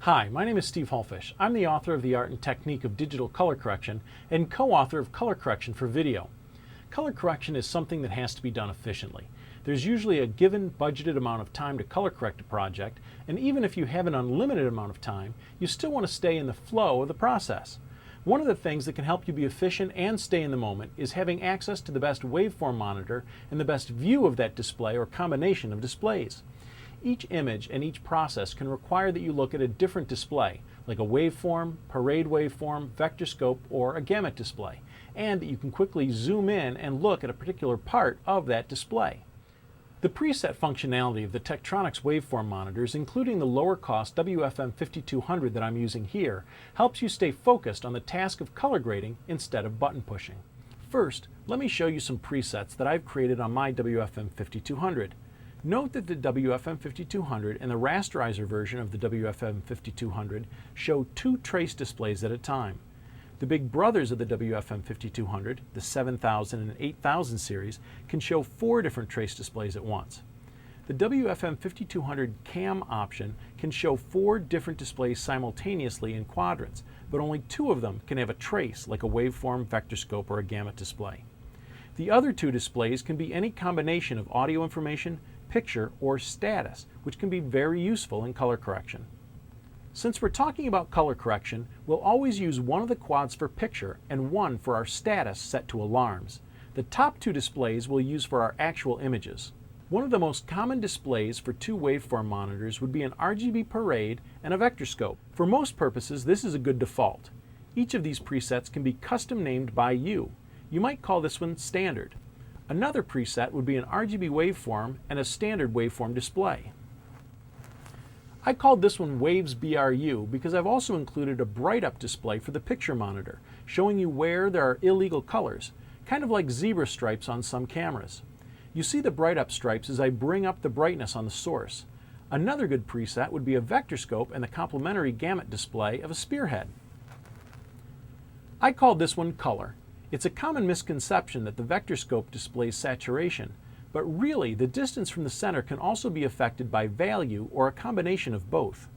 Hi, my name is Steve Hullfish. I'm the author of The Art and Technique of Digital Color Correction and co-author of Color Correction for Video. Color correction is something that has to be done efficiently. There's usually a given budgeted amount of time to color correct a project, and even if you have an unlimited amount of time, you still want to stay in the flow of the process. One of the things that can help you be efficient and stay in the moment is having access to the best waveform monitor and the best view of that display or combination of displays. Each image and each process can require that you look at a different display, like a waveform, parade waveform, vector scope, or a gamut display, and that you can quickly zoom in and look at a particular part of that display. The preset functionality of the Tektronix waveform monitors, including the lower cost WFM5200 that I'm using here, helps you stay focused on the task of color grading instead of button pushing. First, let me show you some presets that I've created on my WFM5200. Note that the WFM5200 and the rasterizer version of the WFM5200 show 2 trace displays at a time. The big brothers of the WFM5200, the 7000 and 8000 series, can show 4 different trace displays at once. The WFM5200 CAM option can show 4 different displays simultaneously in quadrants, but only 2 of them can have a trace like a waveform, vector scope, or a gamut display. The other 2 displays can be any combination of audio information, picture, or status, which can be very useful in color correction. Since we're talking about color correction, we'll always use one of the quads for picture and one for our status set to alarms. The top 2 displays we'll use for our actual images. One of the most common displays for 2 waveform monitors would be an RGB parade and a vector scope. For most purposes, this is a good default. Each of these presets can be custom named by you. You might call this one standard. Another preset would be an RGB waveform and a standard waveform display. I called this one Waves BRU because I've also included a bright up display for the picture monitor, showing you where there are illegal colors, kind of like zebra stripes on some cameras. You see the bright up stripes as I bring up the brightness on the source. Another good preset would be a vector scope and the complementary gamut display of a spearhead. I called this one Color. It's a common misconception that the vector scope displays saturation, but really the distance from the center can also be affected by value or a combination of both.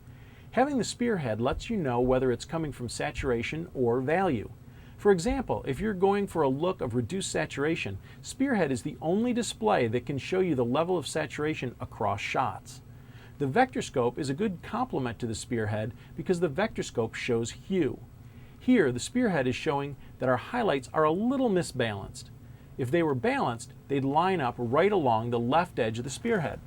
Having the spearhead lets you know whether it's coming from saturation or value. For example, if you're going for a look of reduced saturation, spearhead is the only display that can show you the level of saturation across shots. The vector scope is a good complement to the spearhead because the vector scope shows hue. Here, the spearhead is showing that our highlights are a little misbalanced. If they were balanced, they'd line up right along the left edge of the spearhead.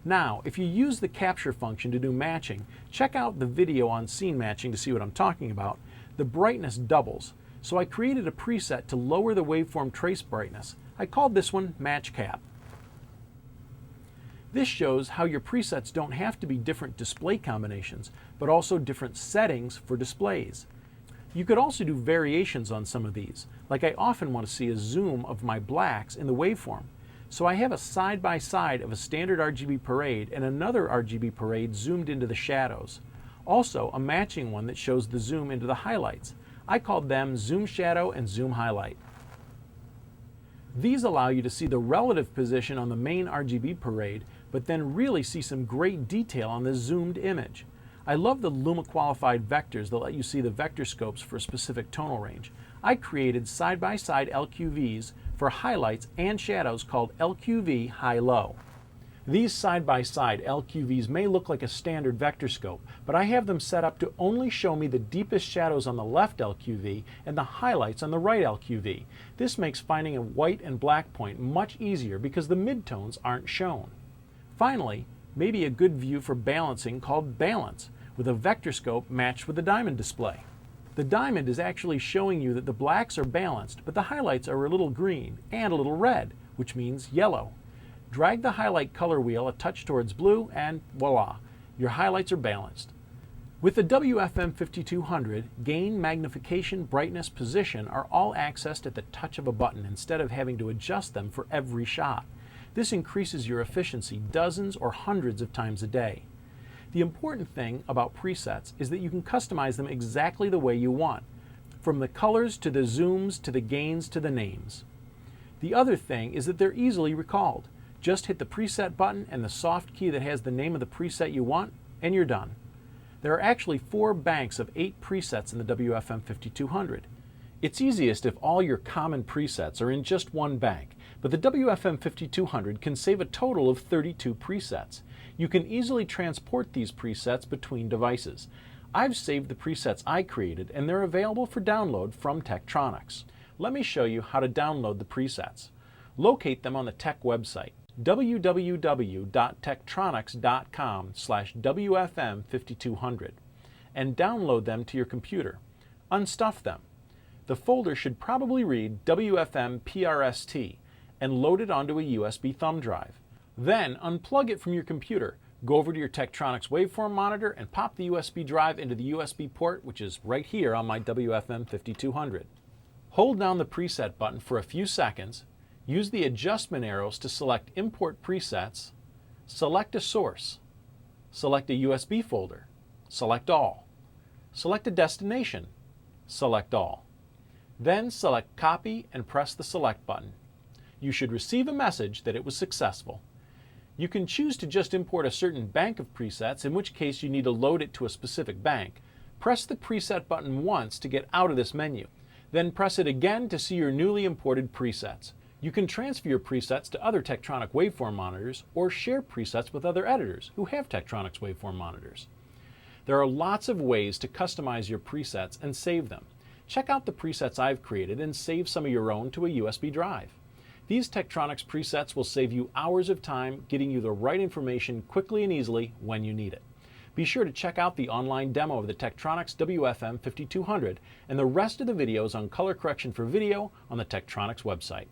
Now, if you use the capture function to do matching, check out the video on scene matching to see what I'm talking about. The brightness doubles, so I created a preset to lower the waveform trace brightness. I called this one Match Cap. This shows how your presets don't have to be different display combinations, but also different settings for displays. You could also do variations on some of these, like I often want to see a zoom of my blacks in the waveform. So I have a side-by-side of a standard RGB parade and another RGB parade zoomed into the shadows. Also, a matching one that shows the zoom into the highlights. I called them Zoom Shadow and Zoom Highlight. These allow you to see the relative position on the main RGB parade, but then really see some great detail on the zoomed image. I love the Luma qualified vectors that let you see the vector scopes for a specific tonal range. I created side-by-side LQVs for highlights and shadows called LQV High-Low. These side-by-side LQVs may look like a standard vector scope, but I have them set up to only show me the deepest shadows on the left LQV and the highlights on the right LQV. This makes finding a white and black point much easier because the midtones aren't shown. Finally, maybe a good view for balancing called Balance, with a vector scope matched with the diamond display. The diamond is actually showing you that the blacks are balanced, but the highlights are a little green and a little red, which means yellow. Drag the highlight color wheel a touch towards blue and voila, your highlights are balanced. With the WFM5200, gain, magnification, brightness, position are all accessed at the touch of a button instead of having to adjust them for every shot. This increases your efficiency dozens or hundreds of times a day. The important thing about presets is that you can customize them exactly the way you want, from the colors to the zooms to the gains to the names. The other thing is that they're easily recalled. Just hit the preset button and the soft key that has the name of the preset you want, and you're done. There are actually 4 banks of 8 presets in the WFM5200. It's easiest if all your common presets are in just one bank, but the WFM5200 can save a total of 32 presets. You can easily transport these presets between devices. I've saved the presets I created, and they're available for download from Tektronix. Let me show you how to download the presets. Locate them on the Tech website, www.tektronix.com/WFM5200, and download them to your computer. Unstuff them. The folder should probably read WFM-PRST and load it onto a USB thumb drive. Then unplug it from your computer. Go over to your Tektronix waveform monitor and pop the USB drive into the USB port, which is right here on my WFM5200. Hold down the preset button for a few seconds, use the adjustment arrows to select Import Presets, select a source, select a USB folder, select all, select a destination, select all. Then select Copy and press the Select button. You should receive a message that it was successful. You can choose to just import a certain bank of presets, in which case you need to load it to a specific bank. Press the preset button once to get out of this menu. Then press it again to see your newly imported presets. You can transfer your presets to other Tektronix waveform monitors or share presets with other editors who have Tektronix waveform monitors. There are lots of ways to customize your presets and save them. Check out the presets I've created and save some of your own to a USB drive. These Tektronix presets will save you hours of time getting you the right information quickly and easily when you need it. Be sure to check out the online demo of the Tektronix WFM5200 and the rest of the videos on color correction for video on the Tektronix website.